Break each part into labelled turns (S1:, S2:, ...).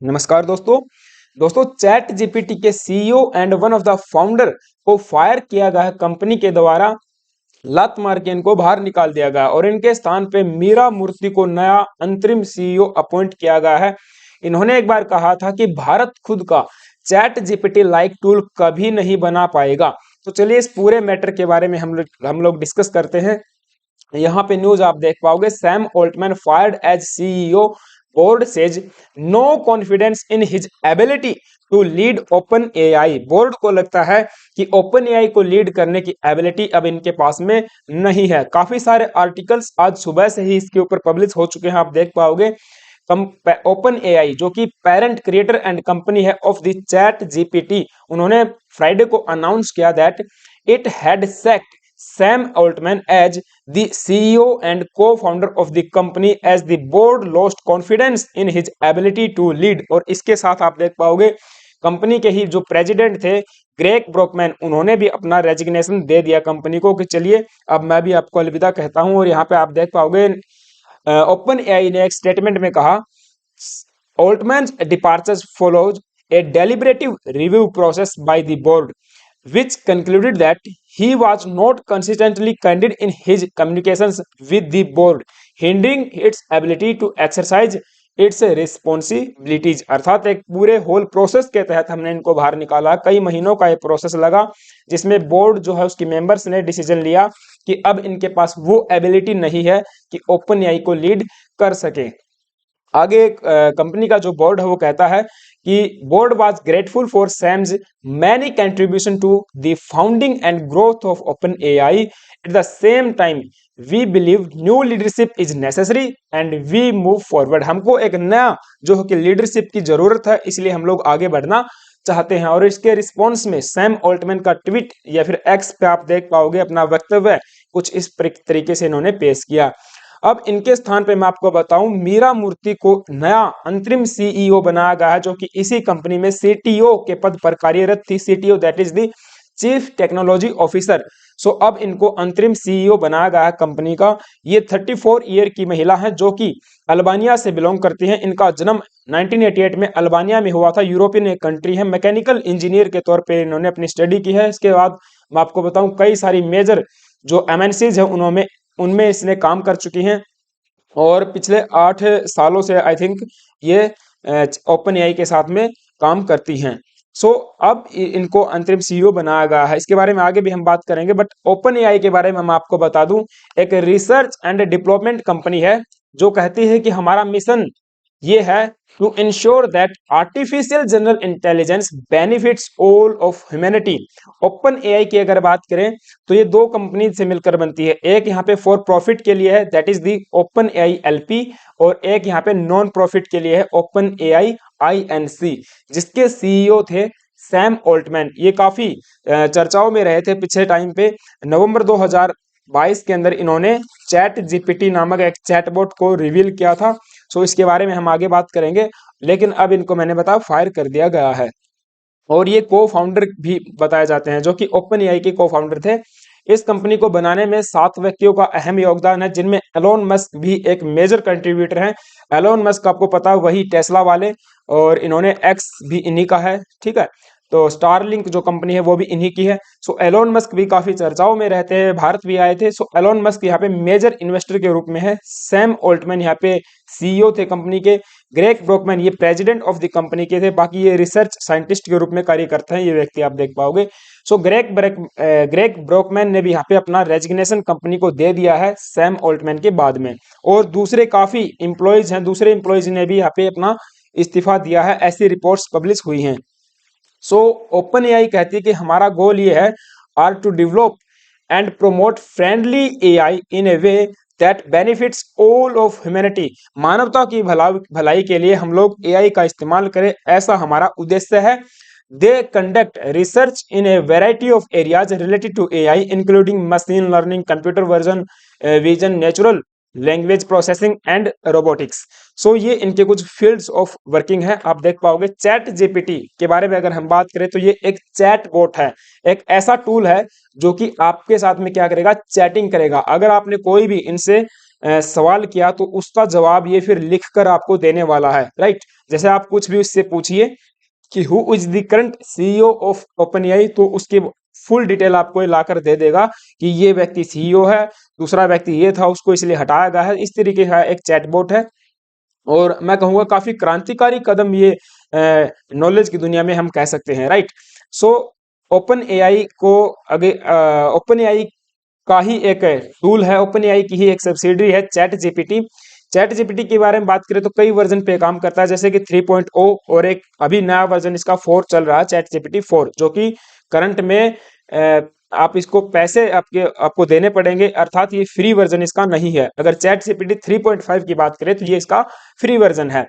S1: नमस्कार दोस्तों chat GPT के CEO and one of the founder को फायर किया गया है कंपनी के द्वारा। लात मार के इनको बाहर निकाल दिया गया और इनके स्थान पे मीरा मूर्ति को नया अंतरिम सीईओ अपॉइंट किया गया है। इन्होंने एक बार कहा था कि भारत खुद का चैट जीपीटी लाइक टूल कभी नहीं बना पाएगा। तो चलिए इस पूरे मैटर के बारे में हम लोग डिस्कस करते हैं। यहाँ पे न्यूज आप देख पाओगे, Sam Altman fired as CEO, board says no confidence in his ability to lead Open AI. Board को लगता है कि ओपन एआई को लीड करने की एबिलिटी अब इनके पास में नहीं है। काफी सारे आर्टिकल्स आज सुबह से ही इसके ऊपर पब्लिश हो चुके हैं, आप देख पाओगे। ओपन एआई जो कि पेरेंट क्रिएटर एंड कंपनी है ऑफ द चैट जीपीटी, उन्होंने फ्राइडे को अनाउंस किया that it had sect Sam Altman as the CEO and co-founder of the company as the board lost confidence in his ability to lead। और इसके साथ आप देख पाओगे कंपनी के ही जो प्रेसिडेंट थे ग्रेग ब्रोकमैन, उन्होंने भी अपना रेजिग्नेशन दे दिया कंपनी को कि चलिए अब मैं भी आपको अलविदा कहता हूं। और यहाँ पे आप देख पाओगे ओपन एआई ने एक स्टेटमेंट में कहा, Altman's departures follows a deliberative review process by the board which concluded that he was not consistently candid in his communications with the board, hindering its ability to exercise its responsibilities। अर्थात एक पूरे whole process के तहत हमने इनको बाहर निकाला। कई महीनों का ये प्रोसेस लगा जिसमें बोर्ड जो है उसकी मेंबर्स ने डिसीजन लिया कि अब इनके पास वो एबिलिटी नहीं है कि ओपन एआई को लीड कर सके। आगे कंपनी का जो बोर्ड है वो कहता है कि board was grateful for Sam's many contribution to the founding and growth of Open AI. At the same time we believe new leadership is necessary and we move forward. हमको एक नया जो कि लीडरशिप की जरूरत है, इसलिए हम लोग आगे बढ़ना चाहते हैं। और इसके रिस्पॉन्स में सैम ऑल्टमैन का ट्वीट या फिर एक्स पे आप देख पाओगे अपना वक्तव्य कुछ इस तरीके से इन्होंने पेश किया। अब इनके स्थान पे मैं आपको बताऊं, मीरा मूर्ति को नया अंतरिम सीईओ बनाया गया है जो कि इसी कंपनी में सीटीओ के पद पर कार्यरत थी। CTO that is the chief technology officer. So अब इनको अंतरिम सीईओ बनाया गया है कंपनी का। ये 34 ईयर की महिला है जो कि अल्बानिया से बिलोंग करती हैं। इनका जन्म 1988 में अल्बानिया में हुआ था। यूरोपियन एक कंट्री है। मैकेनिकल इंजीनियर के तौर पे इन्होंने अपनी स्टडी की है। इसके बाद मैं आपको बताऊं कई सारी मेजर जो एमएनसीज है उनमें इसने काम कर चुकी हैं और पिछले 8 सालों से आई थिंक ये ओपन एआई के साथ में काम करती हैं। सो अब इनको अंतरिम सीईओ बनाया गया है। इसके बारे में आगे भी हम बात करेंगे, बट ओपन एआई के बारे में मैं आपको बता दूं, एक रिसर्च एंड डेवलपमेंट कंपनी है जो कहती है कि हमारा मिशन ये है to ensure that artificial general intelligence benefits all of humanity. Open AI की अगर बात करें तो ये दो कंपनी से मिलकर बनती है। एक यहाँ पे फॉर प्रॉफिट के लिए है that is the open AI LP, और एक यहाँ पे नॉन प्रॉफिट के लिए है ओपन एआई आईएनसी, जिसके सीईओ थे सैम ऑल्टमैन। ये काफी चर्चाओं में रहे थे पिछले टाइम पे। नवंबर 2022 के अंदर इन्होंने चैट जीपीटी नामक एक चैटबॉट को रिवील किया था। सो इसके बारे में हम आगे बात करेंगे, लेकिन अब इनको मैंने बताया फायर कर दिया गया है। और ये को फाउंडर भी बताए जाते हैं जो कि ओपन एआई के को फाउंडर थे। इस कंपनी को बनाने में 7 व्यक्तियों का अहम योगदान है, जिनमें एलोन मस्क भी एक मेजर कंट्रीब्यूटर है। एलोन मस्क आपको पता है वही टेस्ला वाले, और इन्होंने एक्स भी इन्हीं का है, ठीक है। तो स्टारलिंक जो कंपनी है वो भी इन्हीं की है। सो एलोन मस्क भी काफी चर्चाओं में रहते हैं, भारत भी आए थे। सो एलोन मस्क यहाँ पे मेजर इन्वेस्टर के रूप में है। सैम ऑल्टमैन यहाँ पे सीईओ थे कंपनी के। ग्रेग ब्रोकमैन ये प्रेसिडेंट ऑफ द कंपनी के थे। बाकी ये रिसर्च साइंटिस्ट के रूप में कार्य करते हैं ये व्यक्ति, आप देख पाओगे। सो ग्रेग ब्रोकमैन ने भी यहाँ पे अपना रेजिग्नेशन कंपनी को दे दिया है सैम ऑल्टमैन के बाद में। और दूसरे काफी इंप्लॉइज हैं, दूसरे इंप्लॉइज ने भी यहाँ पे अपना इस्तीफा दिया है, ऐसी रिपोर्ट्स पब्लिश हुई हैं। सो ओपन एआई कहती है कि हमारा गोल ये है are to develop and promote friendly AI in a way that benefits all of humanity. मानवता की भलाई के लिए हम लोग एआई का इस्तेमाल करें, ऐसा हमारा उद्देश्य है। They conduct research in a variety of areas related to AI including machine learning, computer version vision, natural language processing and robotics. So ये इनके कुछ फील्ड्स ऑफ वर्किंग है, आप देख पाओगे। चैट जीपीटी के बारे में अगर हम बात करें तो ये एक चैट बोट है, एक ऐसा टूल है जो कि आपके साथ में क्या करेगा, चैटिंग करेगा। अगर आपने कोई भी इनसे सवाल किया तो उसका जवाब ये फिर लिखकर आपको देने वाला है, राइट। जैसे आप कुछ भी उससे पूछिए कि who is the current CEO of Open AI, तो उसकी फुल डिटेल आपको लाकर दे देगा कि ये व्यक्ति सीईओ है, दूसरा व्यक्ति ये था, उसको इसलिए हटाया गया है। इस तरीके का एक चैटबॉट है और मैं कहूँगा काफी क्रांतिकारी कदम ये नॉलेज की दुनिया में हम कह सकते हैं, राइट। सो ओपन एआई को आगे ओपन एआई का ही एक टूल है, ओपन एआई की ही एक सब्सिडरी है चैट जीपीटी। चैट जीपीटी के बारे में बात करें तो कई वर्जन पे काम करता है, जैसे कि 3.0 और एक अभी नया वर्जन इसका 4 चल रहा है, चैट जीपीटी 4, जो कि करंट में आप इसको पैसे आपको देने पड़ेंगे, अर्थात ये फ्री वर्जन इसका नहीं है। अगर चैट जीपीटी 3.5 की बात करें तो ये इसका फ्री वर्जन है।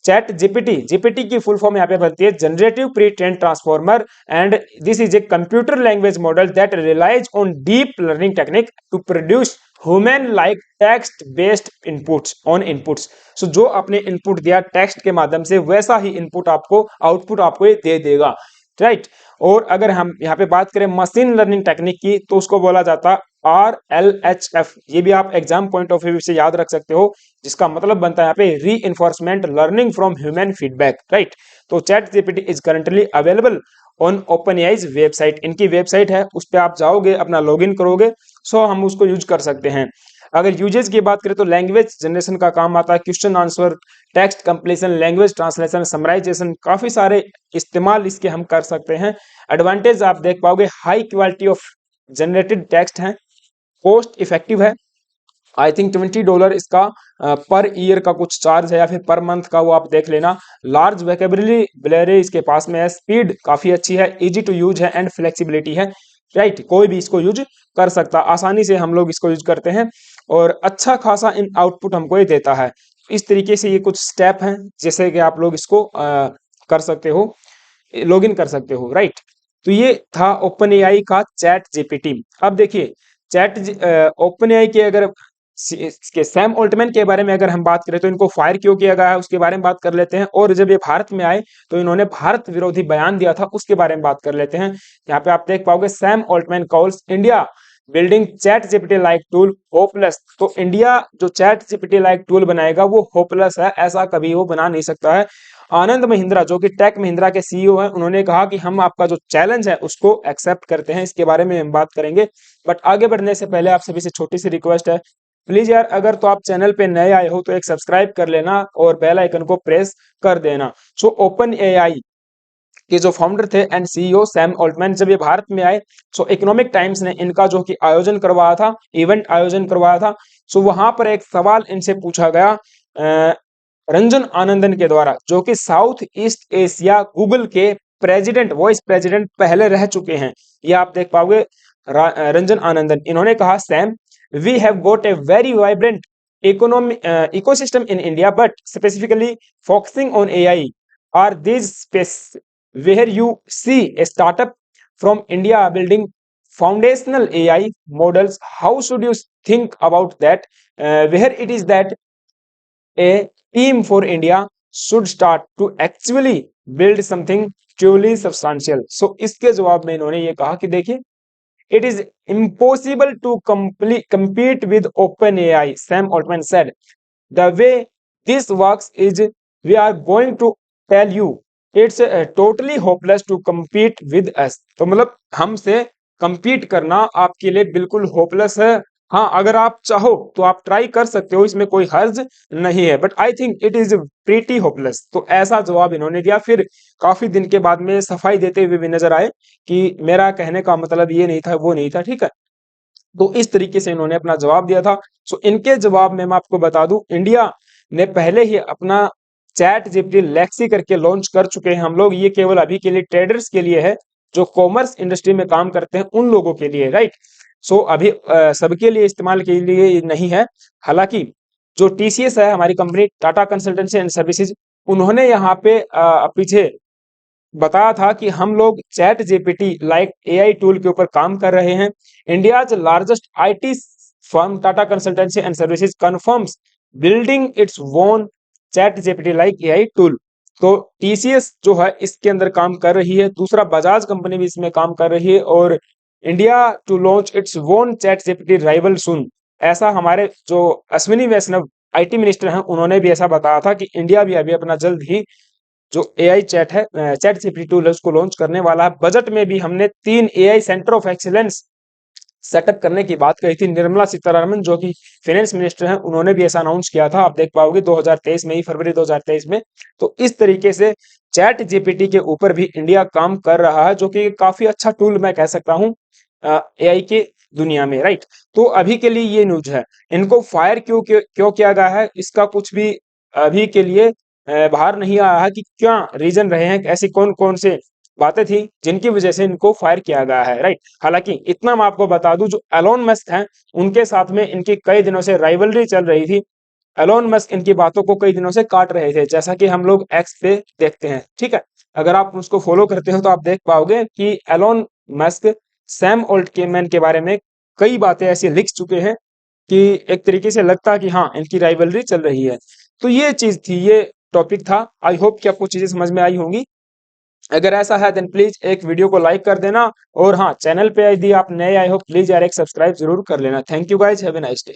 S1: चैट जीपीटी, जीपीटी की फुल फॉर्म यहाँ पे बनती है generative pre train transformer, and this is a computer language model that relies on deep learning technique to produce human like text based inputs on inputs. So जो आपने input दिया text के माध्यम से, वैसा ही इनपुट आपको आउटपुट आपको ये दे देगा, राइट। और अगर हम यहाँ पे बात करें मशीन लर्निंग टेक्निक की, तो उसको बोला जाता है RLHF। ये भी आप एग्जाम पॉइंट ऑफ व्यू से याद रख सकते हो, जिसका मतलब बनता है यहाँ पे reinforcement learning from human feedback, right. तो chat GPT is currently available on OpenAI's website. इनकी वेबसाइट है, उस पर आप जाओगे, अपना लॉगिन करोगे, सो हम उसको यूज कर सकते हैं। अगर यूजेज की बात करें तो लैंग्वेज जनरेशन का काम आता है, question answer, text completion, language translation, summarization, काफी सारे इस्तेमाल इसके हम कर सकते हैं। एडवांटेज आप देख पाओगे, high quality of generated text है, कॉस्ट इफेक्टिव है। आई थिंक $20 इसका पर ईयर का कुछ चार्ज है, या फिर पर मंथ का, वो आप देख लेना। लार्ज वोकैबुलरी इसके पास में है, स्पीड काफी अच्छी है, इजी टू यूज है एंड फ्लेक्सिबिलिटी है, राइट। कोई भी इसको यूज कर सकता, आसानी से हम लोग इसको यूज करते हैं और अच्छा खासा इन आउटपुट हमको ये देता है। इस तरीके से ये कुछ स्टेप हैं, जैसे कि आप लोग इसको कर सकते हो, लॉगिन कर सकते हो, राइट। तो ये था ओपन एआई का चैट जीपीटी। अब देखिए ओपन एआई के अगर इसके सैम ऑल्टमैन के बारे में अगर हम बात करें तो इनको फायर क्यों किया गया है उसके बारे में बात कर लेते हैं। और जब ये भारत में आए तो इन्होंने भारत विरोधी बयान दिया था, उसके बारे में बात कर लेते हैं। यहाँ पे आप देख पाओगे, Sam Altman calls India building chat GPT like tool hopeless. तो इंडिया जो चैट जीपीटी लाइक टूल बनाएगा वो होपलेस है, ऐसा कभी वो बना नहीं सकता है। आनंद महिंद्रा जो कि टेक महिंद्रा के सीईओ हैं, उन्होंने कहा कि हम आपका जो चैलेंज है उसको एक्सेप्ट करते हैं। इसके बारे में हम बात करेंगे, बट आगे बढ़ने से पहले आप सभी से छोटी सी रिक्वेस्ट है, प्लीज यार अगर तो आप चैनल पे नए आए हो तो एक सब्सक्राइब कर लेना और बेल आइकन को प्रेस कर देना। सो ओपन एआई के जो फाउंडर थे एंड सीईओ सैम ऑल्टमैन, जब ये भारत में आए, सो इकोनॉमिक टाइम्स ने इनका जो कि आयोजन करवाया था, इवेंट आयोजन करवाया था। सो वहां पर एक सवाल इनसे पूछा गया रंजन आनंदन के द्वारा, जो कि साउथ ईस्ट एशिया गूगल के प्रेसिडेंट, वाइस प्रेसिडेंट पहले रह चुके हैं। ये आप देख पाओगे, रंजन आनंदन। इन्होंने कहा, Sam, we have got a very vibrant ecosystem in India, but specifically focusing on AI. Are these space where you see a startup from India building foundational AI models? How should you think about that? Where it is that a team for India should start to actually build something truly substantial. So इसके जवाब में इन्होंने ये कहा कि देखिए, it is impossible to compete with OpenAI, Sam Altman said. The way this works is we are going to tell you it's totally hopeless to compete with us. तो मतलब हमसे compete करना आपके लिए बिल्कुल hopeless है। हाँ, अगर आप चाहो तो आप ट्राई कर सकते हो, इसमें कोई हर्ज नहीं है, but I think it is pretty hopeless. तो ऐसा जवाब इन्होंने दिया। फिर काफी दिन के बाद में सफाई देते हुए भी नजर आए कि मेरा कहने का मतलब ये नहीं था, वो नहीं था, ठीक है। तो इस तरीके से इन्होंने अपना जवाब दिया था। सो इनके जवाब में मैं आपको बता दूं, इंडिया ने पहले ही अपना चैट जीपीटी लेक्सी करके लॉन्च कर चुके हैं हम लोग। ये केवल अभी के लिए ट्रेडर्स के लिए है, जो कॉमर्स इंडस्ट्री में काम करते हैं उन लोगों के लिए, राइट। सो अभी सबके लिए इस्तेमाल के लिए नहीं है। हालांकि जो टीसीएस है, हमारी company Tata consultancy and services, उन्होंने यहाँ पे पीछे बताया था कि हम लोग chat GPT like AI tool के ऊपर काम कर रहे हैं। India largest IT firm Tata consultancy and services confirms building it's own chat GPT like AI tool. तो टीसीएस जो है इसके अंदर काम कर रही है, दूसरा बजाज कंपनी भी इसमें काम कर रही है, और India to launch its own chat GPT rival soon. ऐसा हमारे जो अश्विनी वैष्णव आईटी मिनिस्टर हैं, उन्होंने भी ऐसा बताया था कि इंडिया भी अभी अपना जल्द ही जो एआई चैट है, चैट जीपीटी टूल है, उसको लॉन्च करने वाला है। बजट में भी हमने 3 AI centre of excellence setup करने की बात कही थी। निर्मला सीतारमण जो कि फाइनेंस मिनिस्टर हैं, उन्होंने भी ऐसा अनाउंस किया था, आप देख पाओगे 2023 में ही, फरवरी 2023 में। तो इस तरीके से चैट जीपीटी के ऊपर भी इंडिया काम कर रहा है, जो कि काफी अच्छा टूल मैं कह सकता हूँ एआई के दुनिया में, राइट। तो अभी के लिए ये न्यूज है। इनको फायर क्यों किया गया है, इसका कुछ भी अभी के लिए बाहर नहीं आया है कि क्या रीजन रहे हैं, ऐसी कौन कौन से बातें थी जिनकी वजह से इनको फायर किया गया है, राइट। हालांकि इतना मैं आपको बता दूं, जो एलोन मस्क हैं, उनके साथ में इनकी कई दिनों से राइवलरी चल रही थी। एलोन मस्क इनकी बातों को कई दिनों से काट रहे थे, जैसा कि हम लोग एक्स पे देखते हैं, ठीक है। अगर आप उसको फॉलो करते हो तो आप देख पाओगे कि एलोन मस्क सैम ऑल्टमैन के बारे में कई बातें ऐसी लिख चुके हैं कि एक तरीके से लगता है कि हाँ, इनकी राइवलरी चल रही है। तो ये चीज थी, ये टॉपिक था। आई होप कि आपको चीजें समझ में आई होंगी। अगर ऐसा है देन प्लीज एक वीडियो को लाइक कर देना, और हाँ, चैनल पे यदि आप नए आए हो प्लीज यार एक सब्सक्राइब जरूर कर लेना। Thank you guys, have a nice day.